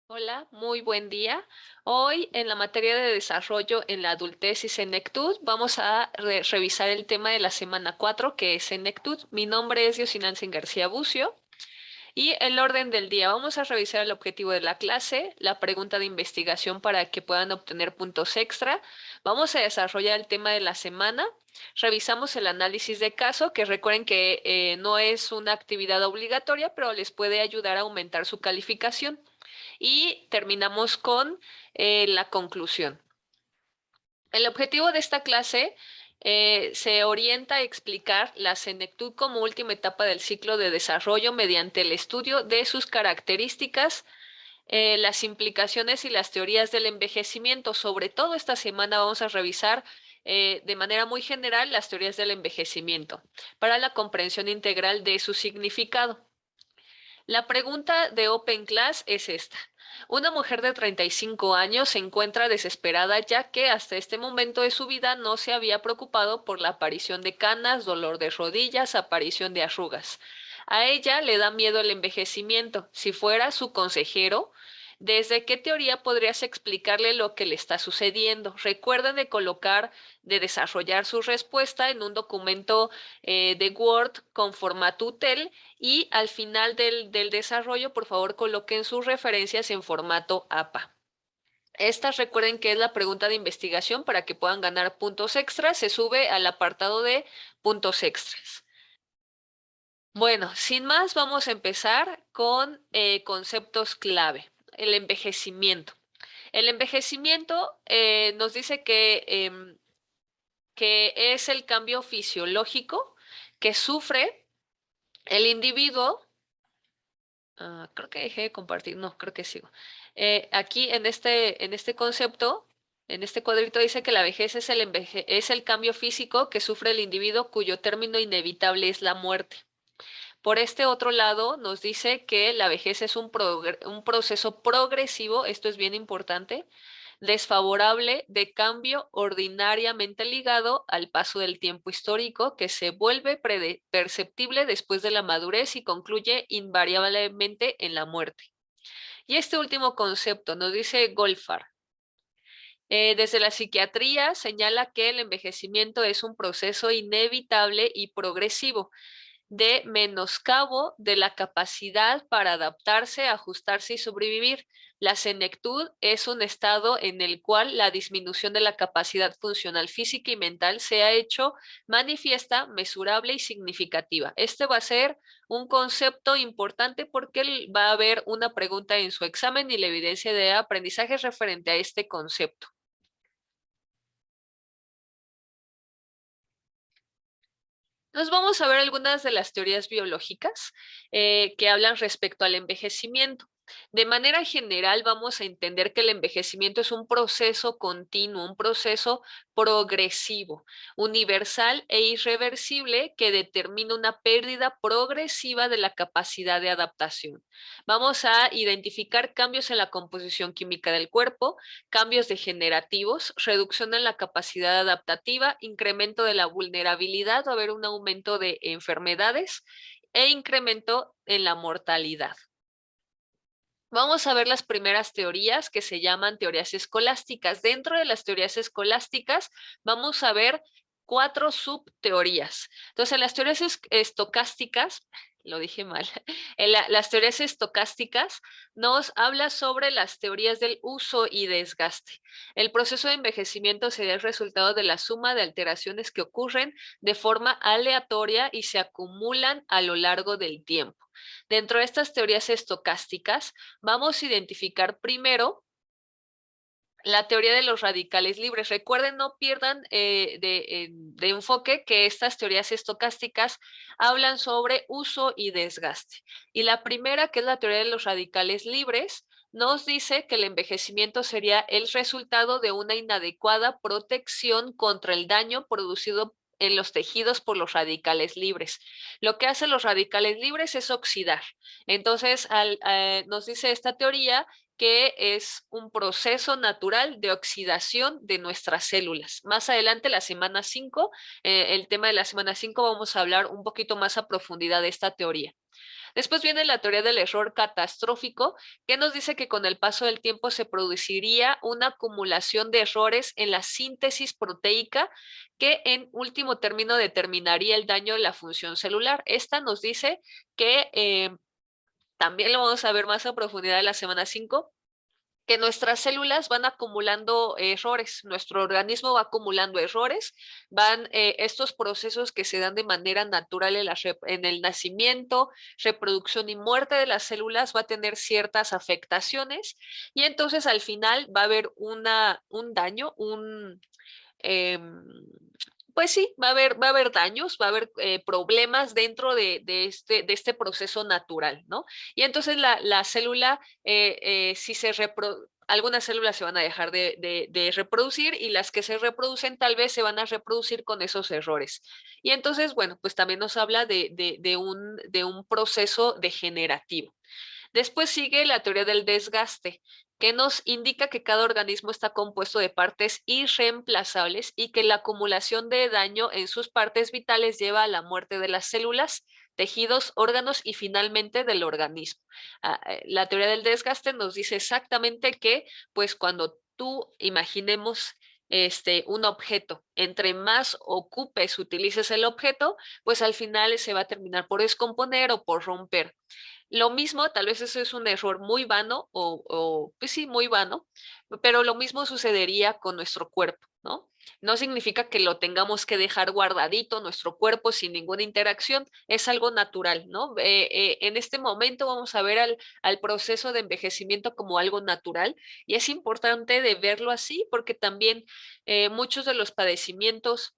Hola, muy buen día. Hoy en la materia de desarrollo en la adultez y senectud vamos a revisar el tema de la semana 4, que es senectud. Mi nombre es Yosinancy García Bucio y el orden del día. Vamos a revisar el objetivo de la clase, la pregunta de investigación para que puedan obtener puntos extra. Vamos a desarrollar el tema de la semana. Revisamos el análisis de caso, que recuerden que no es una actividad obligatoria, pero les puede ayudar a aumentar su calificación. Y terminamos con la conclusión. El objetivo de esta clase se orienta a explicar la senectud como última etapa del ciclo de desarrollo mediante el estudio de sus características, las implicaciones y las teorías del envejecimiento. Sobre todo esta semana vamos a revisar de manera muy general las teorías del envejecimiento para la comprensión integral de su significado. La pregunta de Open Class es esta. Una mujer de 35 años se encuentra desesperada ya que hasta este momento de su vida no se había preocupado por la aparición de canas, dolor de rodillas, aparición de arrugas. A ella le da miedo el envejecimiento. Si fuera su consejero, ¿desde qué teoría podrías explicarle lo que le está sucediendo? Recuerden de desarrollar su respuesta en un documento de Word con formato UTEL y al final del desarrollo, por favor, coloquen sus referencias en formato APA. Estas recuerden que es la pregunta de investigación para que puedan ganar puntos extras. Se sube al apartado de puntos extras. Bueno, sin más, vamos a empezar con conceptos clave. El envejecimiento. El envejecimiento nos dice que es el cambio fisiológico que sufre el individuo. Creo que dejé de compartir, no, creo que sigo. Aquí en este concepto, en este cuadrito dice que la vejez es el cambio físico que sufre el individuo cuyo término inevitable es la muerte. Por este otro lado, nos dice que la vejez es un proceso progresivo, esto es bien importante, desfavorable de cambio ordinariamente ligado al paso del tiempo histórico que se vuelve perceptible después de la madurez y concluye invariablemente en la muerte. Y este último concepto nos dice Goldfarb. Desde la psiquiatría señala que el envejecimiento es un proceso inevitable y progresivo de menoscabo de la capacidad para adaptarse, ajustarse y sobrevivir. La senectud es un estado en el cual la disminución de la capacidad funcional física y mental se ha hecho manifiesta, mesurable y significativa. Este va a ser un concepto importante porque va a haber una pregunta en su examen y la evidencia de aprendizaje referente a este concepto. Nos vamos a ver algunas de las teorías biológicas que hablan respecto al envejecimiento. De manera general, vamos a entender que el envejecimiento es un proceso continuo, un proceso progresivo, universal e irreversible que determina una pérdida progresiva de la capacidad de adaptación. Vamos a identificar cambios en la composición química del cuerpo, cambios degenerativos, reducción en la capacidad adaptativa, incremento de la vulnerabilidad, va a haber un aumento de enfermedades e incremento en la mortalidad. Vamos a ver las primeras teorías que se llaman teorías escolásticas. Dentro de las teorías escolásticas vamos a ver 4 subteorías. Entonces, en las teorías estocásticas, lo dije mal, las teorías estocásticas nos habla sobre las teorías del uso y desgaste. El proceso de envejecimiento sería el resultado de la suma de alteraciones que ocurren de forma aleatoria y se acumulan a lo largo del tiempo. Dentro de estas teorías estocásticas, vamos a identificar primero la teoría de los radicales libres. Recuerden, no pierdan de enfoque que estas teorías estocásticas hablan sobre uso y desgaste. Y la primera, que es la teoría de los radicales libres, nos dice que el envejecimiento sería el resultado de una inadecuada protección contra el daño producido en los tejidos por los radicales libres. Lo que hacen los radicales libres es oxidar. Entonces, nos dice esta teoría que es un proceso natural de oxidación de nuestras células. Más adelante, la semana 5, el tema de la semana 5, vamos a hablar un poquito más a profundidad de esta teoría. Después viene la teoría del error catastrófico, que nos dice que con el paso del tiempo se produciría una acumulación de errores en la síntesis proteica que en último término determinaría el daño de la función celular. Esta nos dice que también lo vamos a ver más a profundidad en la semana 5, que nuestras células van acumulando errores, nuestro organismo va acumulando errores, van estos procesos que se dan de manera natural en el nacimiento, reproducción y muerte de las células va a tener ciertas afectaciones y entonces al final va a haber un daño, eh, pues sí, va a haber daños, va a haber problemas dentro de este proceso natural, ¿no? Y entonces la célula, si se algunas células se van a dejar de reproducir y las que se reproducen tal vez se van a reproducir con esos errores. Y entonces, bueno, pues también nos habla de un proceso degenerativo. Después sigue la teoría del desgaste, que nos indica que cada organismo está compuesto de partes irreemplazables y que la acumulación de daño en sus partes vitales lleva a la muerte de las células, tejidos, órganos y finalmente del organismo. La teoría del desgaste nos dice exactamente que, pues cuando tú imaginemos un objeto, entre más ocupes, utilices el objeto, pues al final se va a terminar por descomponer o por romper. Lo mismo, tal vez eso es un error muy vano pues sí, muy vano, pero lo mismo sucedería con nuestro cuerpo, ¿no? No significa que lo tengamos que dejar guardadito nuestro cuerpo sin ninguna interacción, es algo natural, ¿no? En este momento vamos a ver al proceso de envejecimiento como algo natural y es importante de verlo así porque también muchos de los padecimientos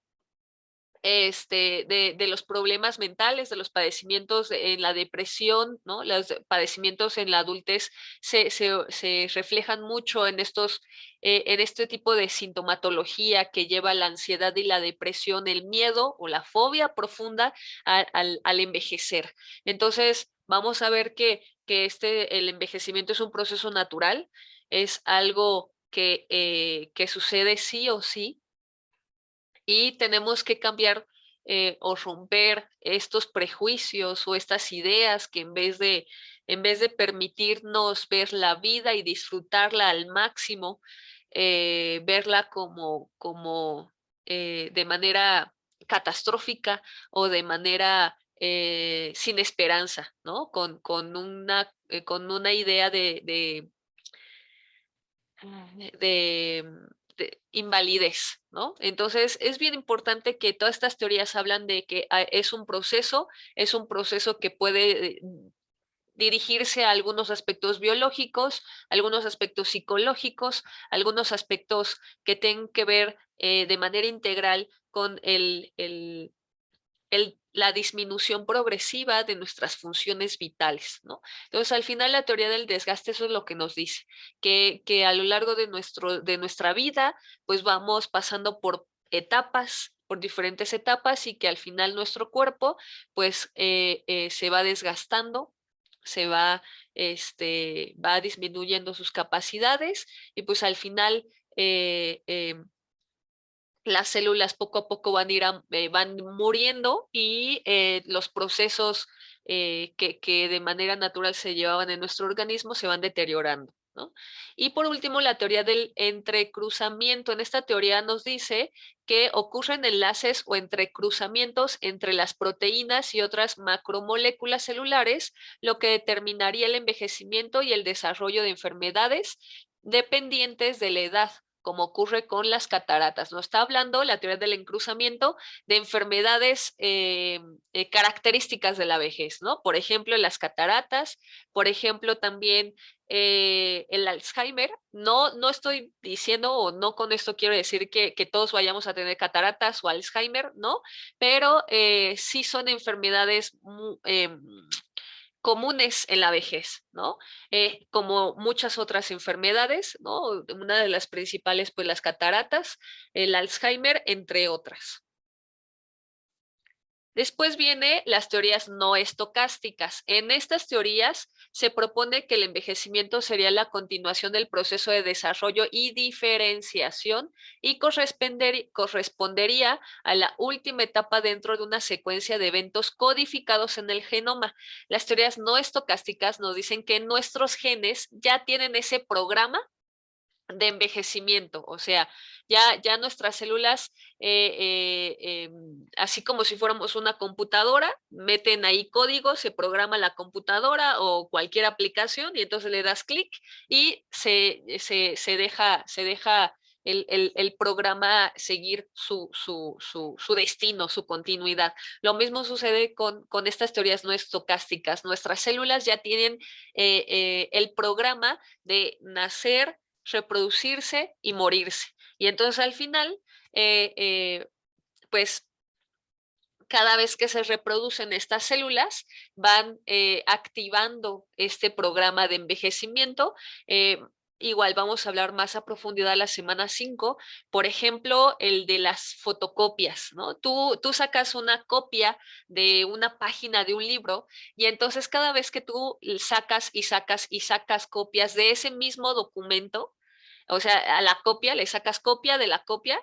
de los problemas mentales, de los padecimientos en la depresión, ¿no? Los padecimientos en la adultez se reflejan mucho en este tipo de sintomatología que lleva la ansiedad y la depresión, el miedo o la fobia profunda al envejecer. Entonces, vamos a ver que el envejecimiento es un proceso natural, es algo que sucede sí o sí y tenemos que cambiar o romper estos prejuicios o estas ideas que en vez de permitirnos ver la vida y disfrutarla al máximo, verla de manera catastrófica o de manera sin esperanza, ¿no? Con una idea de, de invalidez, ¿no? Entonces, es bien importante que todas estas teorías hablan de que es un proceso que puede dirigirse a algunos aspectos biológicos, algunos aspectos psicológicos, algunos aspectos que tengan que ver de manera integral con la disminución progresiva de nuestras funciones vitales, ¿no? Entonces, al final, la teoría del desgaste, eso es lo que nos dice, que a lo largo de nuestra vida, pues vamos pasando por etapas, por diferentes etapas y que al final nuestro cuerpo, pues, se va desgastando, se va, va disminuyendo sus capacidades y pues al final las células poco a poco van muriendo y los procesos que de manera natural se llevaban en nuestro organismo se van deteriorando, ¿no? Y por último, la teoría del entrecruzamiento. En esta teoría nos dice que ocurren enlaces o entrecruzamientos entre las proteínas y otras macromoléculas celulares, lo que determinaría el envejecimiento y el desarrollo de enfermedades dependientes de la edad, como ocurre con las cataratas. Nos está hablando la teoría del encruzamiento de enfermedades características de la vejez, ¿no? Por ejemplo, las cataratas, por ejemplo, también el Alzheimer. No estoy diciendo o no con esto quiero decir que todos vayamos a tener cataratas o Alzheimer, ¿no? Pero sí son enfermedades comunes en la vejez, ¿no? Como muchas otras enfermedades, ¿no? Una de las principales, pues las cataratas, el Alzheimer, entre otras. Después viene las teorías no estocásticas. En estas teorías se propone que el envejecimiento sería la continuación del proceso de desarrollo y diferenciación y correspondería a la última etapa dentro de una secuencia de eventos codificados en el genoma. Las teorías no estocásticas nos dicen que nuestros genes ya tienen ese programa de envejecimiento, o sea, ya nuestras células, así como si fuéramos una computadora, meten ahí código, se programa la computadora o cualquier aplicación y entonces le das clic y se deja el programa seguir su destino, su continuidad. Lo mismo sucede con estas teorías no estocásticas. Nuestras células ya tienen el programa de nacer, reproducirse y morirse. Y entonces al final, pues cada vez que se reproducen estas células, van activando este programa de envejecimiento. Igual vamos a hablar más a profundidad la semana 5, por ejemplo, el de las fotocopias, ¿no? Tú sacas una copia de una página de un libro y entonces cada vez que tú sacas y sacas y sacas copias de ese mismo documento, o sea, a la copia, le sacas copia de la copia,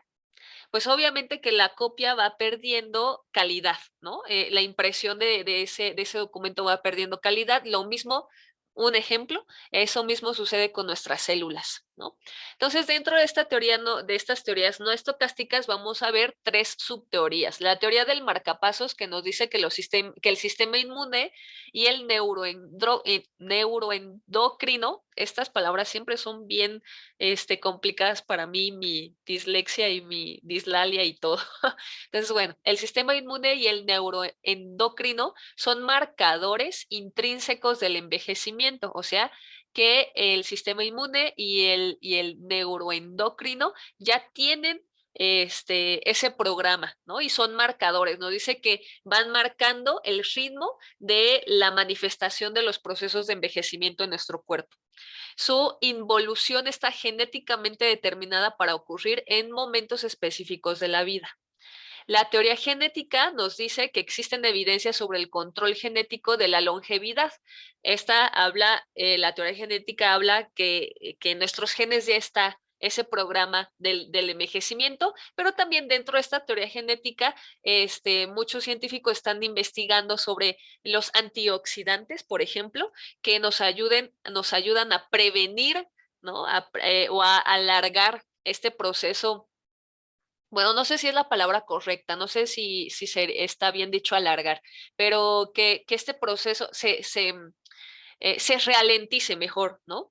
pues obviamente que la copia va perdiendo calidad, ¿no? La impresión de ese documento va perdiendo calidad. Lo mismo, un ejemplo, eso mismo sucede con nuestras células, ¿no? Entonces, dentro de esta teoría, de estas teorías no estocásticas, vamos a ver tres subteorías. La teoría del marcapasos, que nos dice que, que el sistema inmune y el neuroendocrino, estas palabras siempre son bien complicadas para mí, mi dislexia y mi dislalia y todo. Entonces, bueno, el sistema inmune y el neuroendocrino son marcadores intrínsecos del envejecimiento, o sea, que el sistema inmune y el neuroendocrino ya tienen ese programa, ¿no? Y son marcadores, ¿no? Dice que van marcando el ritmo de la manifestación de los procesos de envejecimiento en nuestro cuerpo. Su involución está genéticamente determinada para ocurrir en momentos específicos de la vida. La teoría genética nos dice que existen evidencias sobre el control genético de la longevidad. La teoría genética habla que en nuestros genes ya está ese programa del envejecimiento, pero también dentro de esta teoría genética, muchos científicos están investigando sobre los antioxidantes, por ejemplo, que nos ayudan a prevenir, ¿no? O a alargar este proceso. Bueno, no sé si es la palabra correcta, no sé si está bien dicho alargar, pero que este proceso se ralentice mejor, ¿no?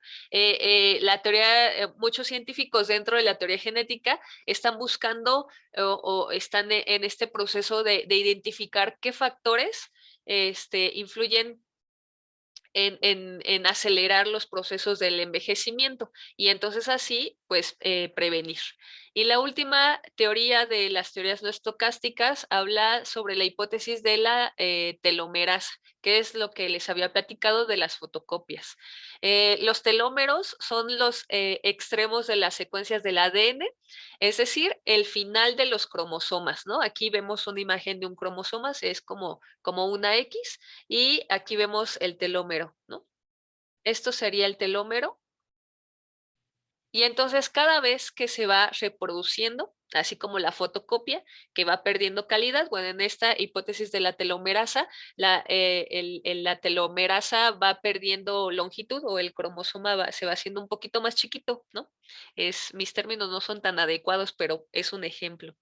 Muchos científicos dentro de la teoría genética están buscando o están en este proceso de identificar qué factores influyen en acelerar los procesos del envejecimiento y entonces así, pues, prevenir. Y la última teoría de las teorías no estocásticas habla sobre la hipótesis de la telomerasa, que es lo que les había platicado de las fotocopias. Los telómeros son los extremos de las secuencias del ADN, es decir, el final de los cromosomas, ¿no? Aquí vemos una imagen de un cromosoma, es como una X, y aquí vemos el telómero, ¿no? Esto sería el telómero. Y entonces cada vez que se va reproduciendo, así como la fotocopia, que va perdiendo calidad, bueno, en esta hipótesis de la telomerasa, la telomerasa va perdiendo longitud o el cromosoma se va haciendo un poquito más chiquito, ¿no? Mis términos no son tan adecuados, pero es un ejemplo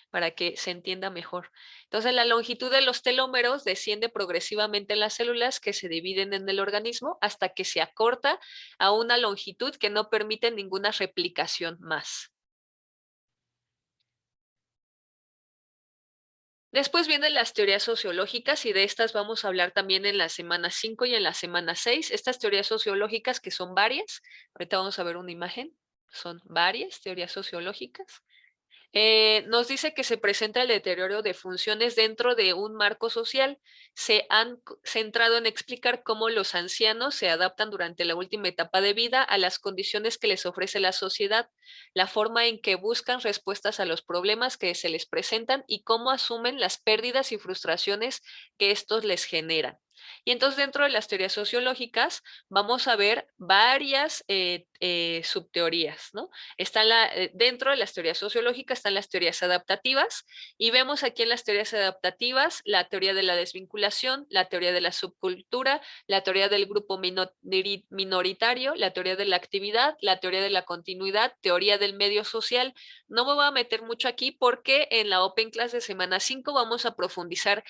para que se entienda mejor. Entonces, la longitud de los telómeros desciende progresivamente en las células que se dividen en el organismo hasta que se acorta a una longitud que no permite ninguna replicación más. Después vienen las teorías sociológicas y de estas vamos a hablar también en la semana 5 y en la semana 6. Estas teorías sociológicas que son varias, ahorita vamos a ver una imagen, son varias teorías sociológicas. Nos dice que se presenta el deterioro de funciones dentro de un marco social. Se han centrado en explicar cómo los ancianos se adaptan durante la última etapa de vida a las condiciones que les ofrece la sociedad, la forma en que buscan respuestas a los problemas que se les presentan y cómo asumen las pérdidas y frustraciones que estos les generan. Y entonces dentro de las teorías sociológicas vamos a ver varias subteorías, ¿no? Dentro de las teorías sociológicas están las teorías adaptativas y vemos aquí en las teorías adaptativas la teoría de la desvinculación, la teoría de la subcultura, la teoría del grupo minoritario, la teoría de la actividad, la teoría de la continuidad, teoría del medio social. No me voy a meter mucho aquí porque en la Open Class de semana 5 vamos a profundizar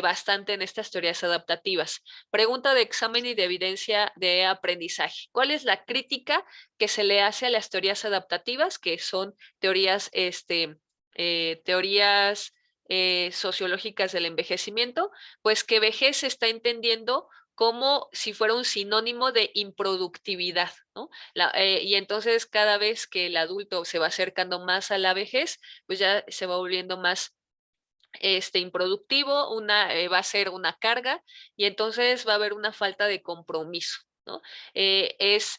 bastante en estas teorías adaptativas. Pregunta de examen y de evidencia de aprendizaje. ¿Cuál es la crítica que se le hace a las teorías adaptativas, que son teorías, teorías sociológicas del envejecimiento? Pues que vejez se está entendiendo como si fuera un sinónimo de improductividad, ¿no? Y entonces cada vez que el adulto se va acercando más a la vejez, pues ya se va volviendo más improductivo, va a ser una carga y entonces va a haber una falta de compromiso, ¿no? Es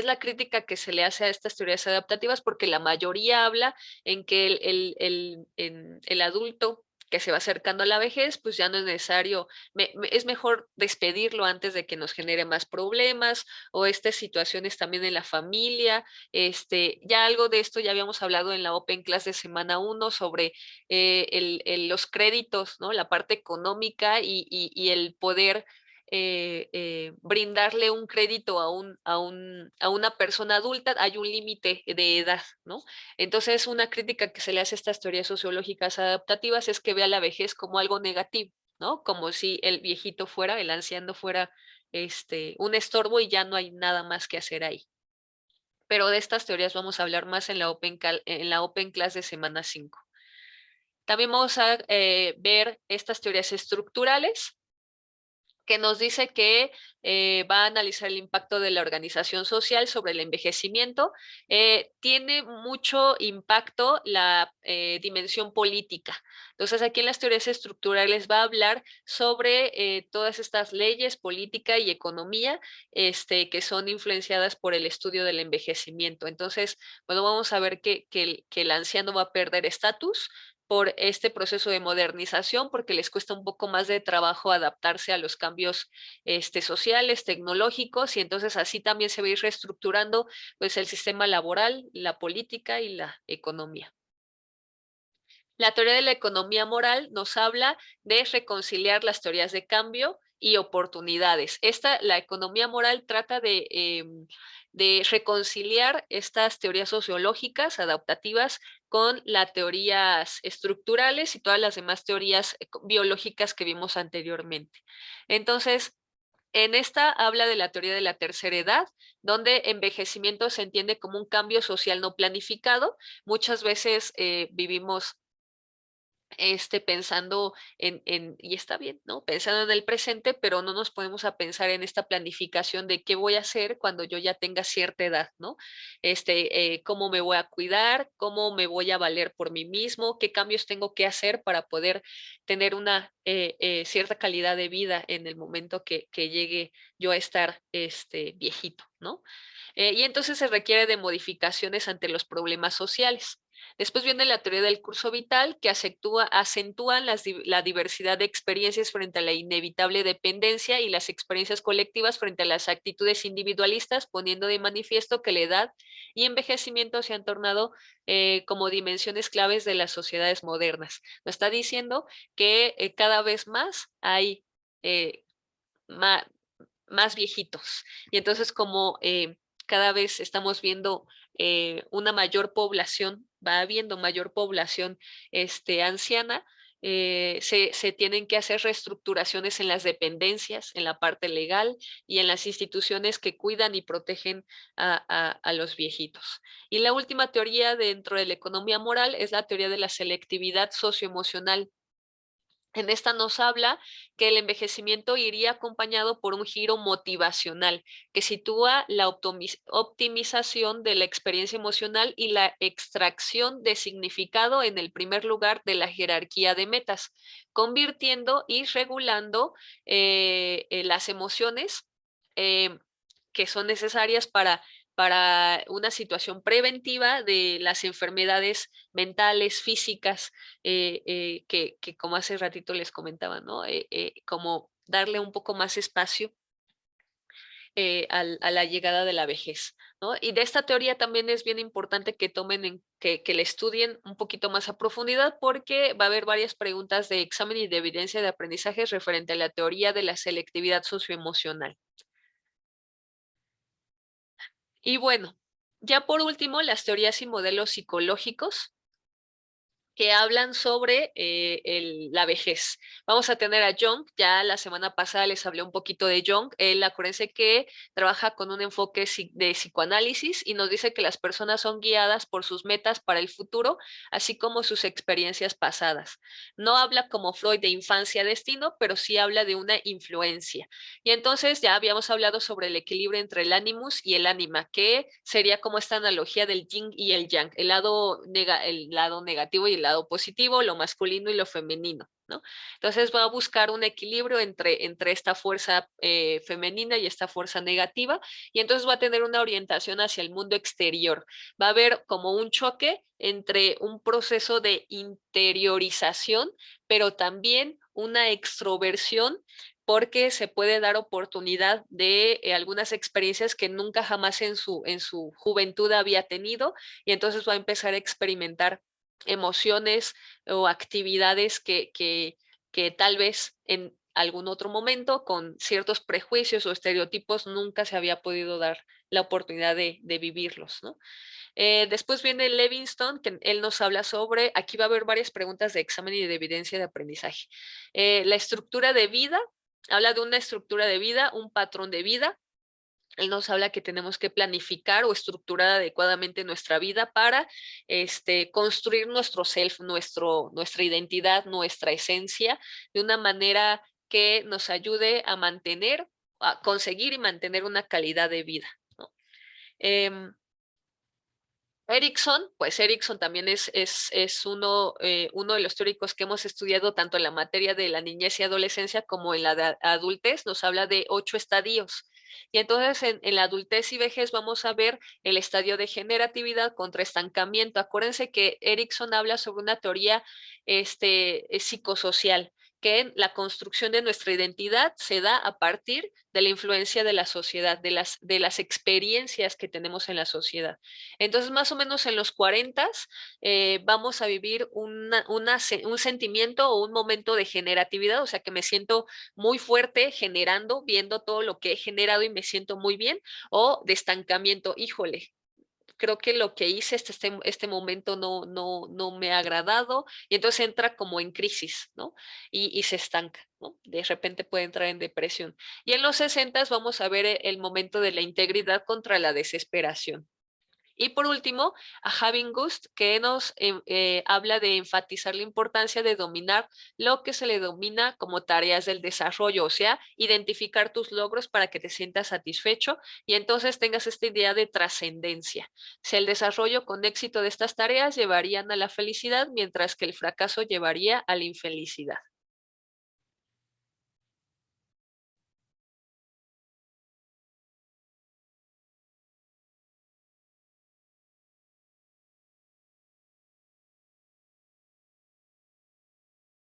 la crítica que se le hace a estas teorías adaptativas porque la mayoría habla en que el adulto que se va acercando a la vejez, pues ya no es necesario, es mejor despedirlo antes de que nos genere más problemas o estas situaciones también en la familia. Ya algo de esto ya habíamos hablado en la Open Class de semana 1 sobre los créditos, ¿no? La parte económica y el poder brindarle un crédito a una persona adulta, hay un límite de edad, ¿no? Entonces, una crítica que se le hace a estas teorías sociológicas adaptativas es que ve a la vejez como algo negativo, ¿no? Como si el viejito fuera, el anciano fuera un estorbo y ya no hay nada más que hacer ahí. Pero de estas teorías vamos a hablar más en la Open Class de semana 5. También vamos a ver estas teorías estructurales, que nos dice que va a analizar el impacto de la organización social sobre el envejecimiento. Tiene mucho impacto la dimensión política. Entonces, aquí en las teorías estructurales va a hablar sobre todas estas leyes, política y economía, que son influenciadas por el estudio del envejecimiento. Entonces, bueno, vamos a ver que el anciano va a perder estatus por este proceso de modernización, porque les cuesta un poco más de trabajo adaptarse a los cambios sociales, tecnológicos, y entonces así también se va a ir reestructurando pues, el sistema laboral, la política y la economía. La teoría de la economía moral nos habla de reconciliar las teorías de cambio y oportunidades. La economía moral trata de reconciliar estas teorías sociológicas adaptativas con las teorías estructurales y todas las demás teorías biológicas que vimos anteriormente. Entonces, en esta habla de la teoría de la tercera edad, donde envejecimiento se entiende como un cambio social no planificado. Muchas veces vivimos pensando y está bien, ¿no? Pensando en el presente, pero no nos podemos a pensar en esta planificación de qué voy a hacer cuando yo ya tenga cierta edad, ¿no? Cómo me voy a cuidar, cómo me voy a valer por mí mismo, qué cambios tengo que hacer para poder tener una cierta calidad de vida en el momento que llegue yo a estar viejito, ¿no? Y entonces se requiere de modificaciones ante los problemas sociales. Después viene la teoría del curso vital, que acentúan la diversidad de experiencias frente a la inevitable dependencia y las experiencias colectivas frente a las actitudes individualistas, poniendo de manifiesto que la edad y envejecimiento se han tornado como dimensiones claves de las sociedades modernas. Nos está diciendo que cada vez más hay eh, ma- más viejitos. Y entonces como cada vez estamos viendo una mayor población, va habiendo mayor población anciana, se tienen que hacer reestructuraciones en las dependencias, en la parte legal y en las instituciones que cuidan y protegen a los viejitos. Y la última teoría dentro de la economía moral es la teoría de la selectividad socioemocional. En esta nos habla que el envejecimiento iría acompañado por un giro motivacional que sitúa la optimización de la experiencia emocional y la extracción de significado en el primer lugar de la jerarquía de metas, convirtiendo y regulando las emociones eh, que son necesarias para una situación preventiva de las enfermedades mentales, físicas, que como hace ratito les comentaba, ¿no? Como darle un poco más espacio a la llegada de la vejez, ¿no? Y de esta teoría también es bien importante que que la estudien un poquito más a profundidad porque va a haber varias preguntas de examen y de evidencia de aprendizaje referente a la teoría de la selectividad socioemocional. Y bueno, ya por último, las teorías y modelos psicológicos que hablan sobre la vejez. Vamos a tener a Jung, ya la semana pasada les hablé un poquito de Jung, él acuérdense que trabaja con un enfoque de psicoanálisis y nos dice que las personas son guiadas por sus metas para el futuro, así como sus experiencias pasadas. No habla como Freud de infancia-destino, pero sí habla de una influencia. Y entonces ya habíamos hablado sobre el equilibrio entre el animus y el ánima, que sería como esta analogía del yin y el yang, el lado negativo y el lado positivo, lo masculino y lo femenino, ¿no? Entonces va a buscar un equilibrio entre esta fuerza femenina y esta fuerza negativa, y entonces va a tener una orientación hacia el mundo exterior. Va a haber como un choque entre un proceso de interiorización, pero también una extroversión porque se puede dar oportunidad de algunas experiencias que nunca jamás en su juventud había tenido y entonces va a empezar a experimentar emociones o actividades que tal vez en algún otro momento con ciertos prejuicios o estereotipos nunca se había podido dar la oportunidad de vivirlos, ¿no? Después viene Levinston, que él nos habla sobre, aquí va a haber varias preguntas de examen y de evidencia de aprendizaje. La estructura de vida, habla de una estructura de vida, un patrón de vida. Él nos habla que tenemos que planificar o estructurar adecuadamente nuestra vida para construir nuestro self, nuestra identidad, nuestra esencia, de una manera que nos ayude a mantener, a conseguir y mantener una calidad de vida, ¿no? Eh, Erickson, pues Erickson también es uno de los teóricos que hemos estudiado tanto en la materia de la niñez y adolescencia como en la de adultez, nos habla de 8 estadios. Y entonces en la adultez y vejez vamos a ver el estadio de generatividad contra estancamiento. Acuérdense que Erickson habla sobre una teoría psicosocial, que la construcción de nuestra identidad se da a partir de la influencia de la sociedad, de las experiencias que tenemos en la sociedad. Entonces, más o menos en los 40 vamos a vivir un sentimiento o un momento de generatividad, o sea que me siento muy fuerte generando, viendo todo lo que he generado y me siento muy bien, o de estancamiento, híjole. Creo que lo que hice este momento no me ha agradado y entonces entra como en crisis, ¿no? Y se estanca, ¿no? De repente puede entrar en depresión. Y en los 60 vamos a ver el momento de la integridad contra la desesperación. Y por último, a Having Gust, que nos habla de enfatizar la importancia de dominar lo que se le domina como tareas del desarrollo, o sea, identificar tus logros para que te sientas satisfecho y entonces tengas esta idea de trascendencia. Si el desarrollo con éxito de estas tareas llevarían a la felicidad, mientras que el fracaso llevaría a la infelicidad.